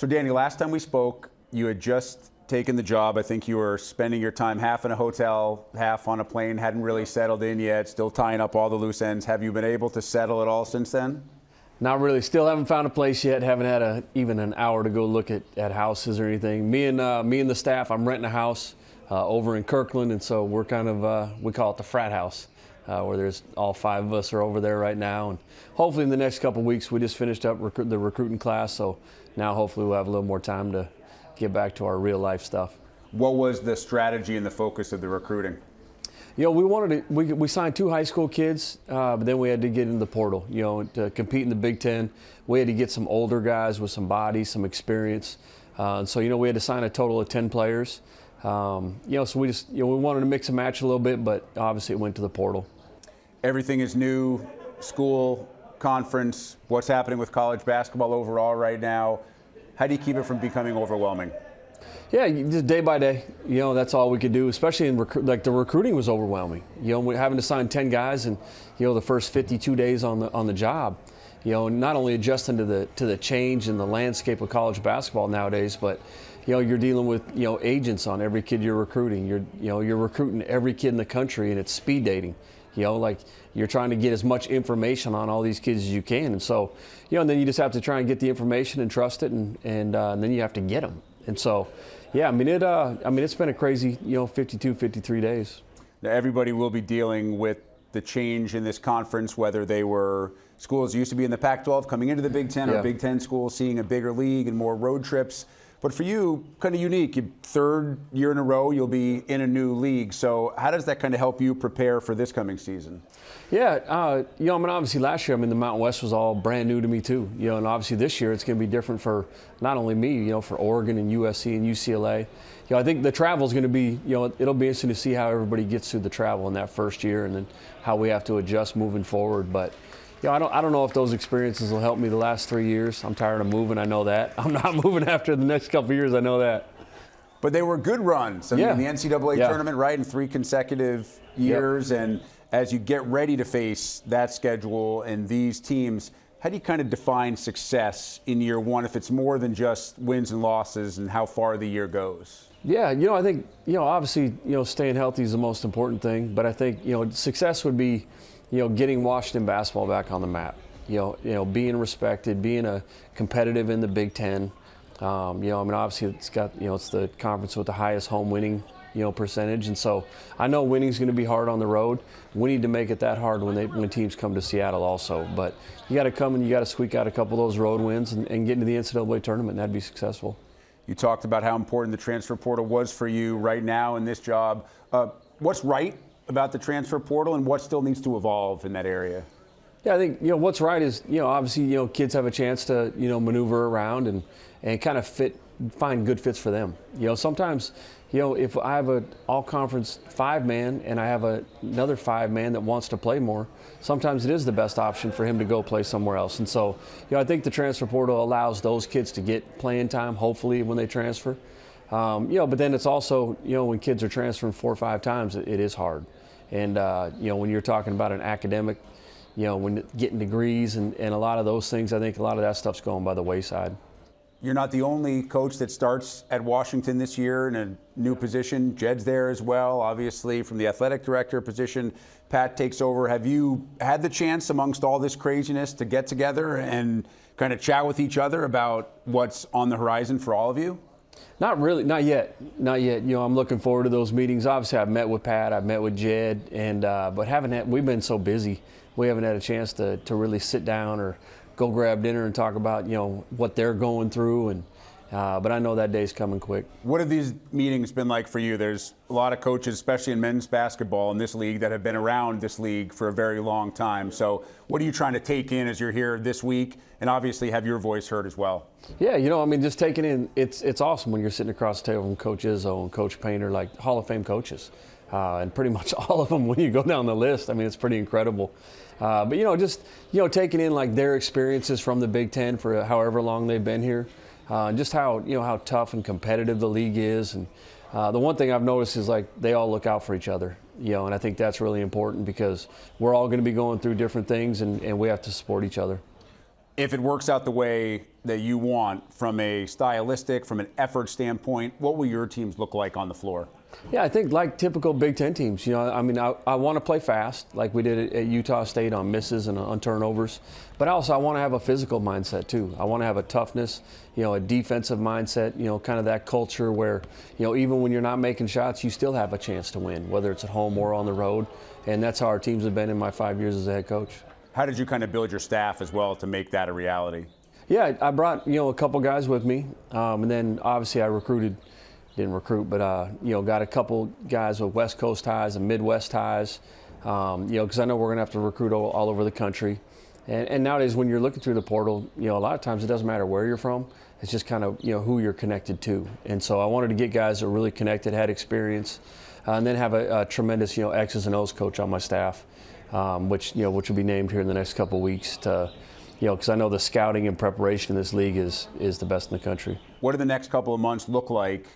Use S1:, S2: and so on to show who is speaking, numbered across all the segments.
S1: So Danny, last time we spoke, you had just taken the job. I think you were spending your time half in a hotel, half on a plane, hadn't really settled in yet, still tying up all the loose ends. Have you been able to settle at all since then?
S2: Not really. Still haven't found a place yet. Haven't had even an hour to go look at houses or anything. Me and the staff, I'm renting a house over in Kirkland, and so we're kind of, we call it the frat house, where there's all 5 of us are over there right now. And hopefully in the next couple of weeks, we just finished up the recruiting class, so now hopefully we'll have a little more time to get back to our real life stuff.
S1: What was the strategy and the focus of the recruiting?
S2: You know, we signed 2 high school kids, but then we had to get into the portal. You know, to compete in the Big Ten, we had to get some older guys with some body, some experience. And so, you know, we had to sign a total of 10 players. You know, so we just, you know, we wanted to mix and match a little bit, but obviously it went to the portal.
S1: Everything is new, school, conference, what's happening with college basketball overall right now. How do you keep it from becoming overwhelming?
S2: Yeah, just day by day. You know, that's all we could do, especially in like the recruiting was overwhelming. You know, we're having to sign 10 guys, and you know, the first 52 days on the job. You know, not only adjusting to the change in the landscape of college basketball nowadays, but you know, you're dealing with, you know, agents on every kid you're recruiting. You're recruiting every kid in the country, and it's speed dating. You know, like you're trying to get as much information on all these kids as you can, and so, you know, and then you just have to try and get the information and trust it, and then you have to get them. And so, yeah, I mean, it's been a crazy, you know, 52, 53 days.
S1: Now, everybody will be dealing with the change in this conference, whether they were schools used to be in the Pac-12 coming into the Big Ten, or Big Ten schools seeing a bigger league and more road trips. But for you, kind of unique. Your 3rd year in a row, you'll be in a new league. So how does that kind of help you prepare for this coming season?
S2: Yeah, you know, I mean, obviously last year, I mean, the Mountain West was all brand new to me too. You know, and obviously this year it's going to be different for not only me, you know, for Oregon and USC and UCLA. You know, I think the travel is going to be, you know, it'll be interesting to see how everybody gets through the travel in that first year, and then how we have to adjust moving forward. But you know, I don't know if those experiences will help me the last 3 years. I'm tired of moving, I know that. I'm not moving after the next couple of years, I know that.
S1: But they were good runs. I mean, the NCAA tournament, right, in 3 consecutive years. And as you get ready to face that schedule and these teams, how do you kind of define success in year 1 if it's more than just wins and losses and how far the year goes? Yeah,
S2: you know, I think, you know, obviously, you know, staying healthy is the most important thing. But I think, you know, success would be, you know, getting Washington basketball back on the map. You know, being respected, being a competitive in the Big Ten. You know, I mean, obviously it's got, you know, it's the conference with the highest home winning, you know, percentage, and so I know winning is going to be hard on the road. We need to make it that hard when teams come to Seattle also. But you got to come and you got to squeak out a couple of those road wins and get into the NCAA tournament, and that'd be successful.
S1: You talked about how important the transfer portal was for you right now in this job. What's right about the transfer portal, and what still needs to evolve in that area?
S2: Yeah, I think, you know, what's right is, you know, obviously, you know, kids have a chance to, you know, maneuver around and kind of find good fits for them. You know, sometimes, you know, if I have an all-conference 5-man and I have another 5-man that wants to play more, sometimes it is the best option for him to go play somewhere else. And so, you know, I think the transfer portal allows those kids to get playing time, hopefully, when they transfer. You know, but then it's also, you know, when kids are transferring 4 or 5 times, it is hard. And, you know, when you're talking about an academic, you know, when getting degrees and a lot of those things, I think a lot of that stuff's going by the wayside.
S1: You're not the only coach that starts at Washington this year in a new position. Jed's there as well, obviously, from the athletic director position. Pat takes over. Have you had the chance amongst all this craziness to get together and kind of chat with each other about what's on the horizon for all of you?
S2: Not really, not yet. You know, I'm looking forward to those meetings. Obviously, I've met with Pat, I've met with Jed, and but we've been so busy, we haven't had a chance to really sit down or go grab dinner and talk about, you know, what they're going through. And but I know that day's coming quick.
S1: What have these meetings been like for you? There's a lot of coaches, especially in men's basketball in this league, that have been around this league for a very long time. So what are you trying to take in as you're here this week, and obviously have your voice heard as well?
S2: Yeah, you know, I mean, just taking in, it's awesome when you're sitting across the table from Coach Izzo and Coach Painter, like Hall of Fame coaches. And pretty much all of them, when you go down the list, I mean, it's pretty incredible. But, you know, just, you know, taking in like their experiences from the Big Ten for however long they've been here. Just how, you know, how tough and competitive the league is. And the one thing I've noticed is like they all look out for each other, you know, and I think that's really important because we're all going to be going through different things, and we have to support each other.
S1: If it works out the way that you want from a stylistic, from an effort standpoint, what will your teams look like on the floor?
S2: Yeah, I think like typical Big Ten teams. I mean, I want to play fast like we did at Utah State on misses and on turnovers. But also I want to have a physical mindset too. I want to have a toughness, a defensive mindset, kind of that culture where, even when you're not making shots, you still have a chance to win, whether it's at home or on the road. And that's how our teams have been in my 5 years as a head coach.
S1: How did you kind of build your staff as well to make that a reality?
S2: Yeah, I brought, a couple guys with me. And then obviously I didn't recruit, but got a couple guys with West Coast ties and Midwest ties, because I know we're gonna have to recruit all over the country. And nowadays, when you're looking through the portal, a lot of times it doesn't matter where you're from. It's just kind of who you're connected to. And so I wanted to get guys that are really connected, had experience, and then have a tremendous X's and O's coach on my staff, which will be named here in the next couple of weeks to. Because I know the scouting and preparation in this league is the best in the country.
S1: What do the next couple of months look like,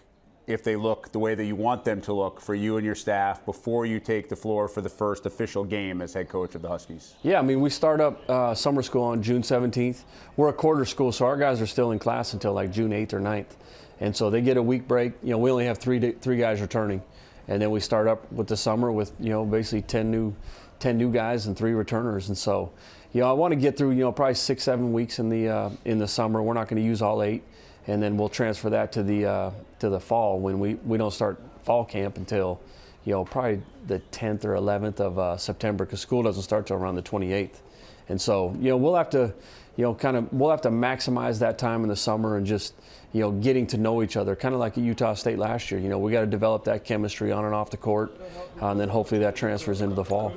S1: if they look the way that you want them to look for you and your staff before you take the floor for the first official game as head coach of the Huskies?
S2: Yeah, I mean, we start up summer school on June 17th. We're a quarter school, so our guys are still in class until like June 8th or 9th. And so they get a week break. We only have three guys returning. And then we start up with the summer with, basically 10 new guys and 3 returners. And so, I want to get through, probably 6-7 weeks in the summer. We're not going to use all 8. And then we'll transfer that to the fall when we don't start fall camp until probably the 10th or 11th of September, because school doesn't start till around the 28th. And so we'll have to we'll have to maximize that time in the summer and just getting to know each other, kind of like at Utah State last year. We got to develop that chemistry on and off the court, and then hopefully that transfers into the fall.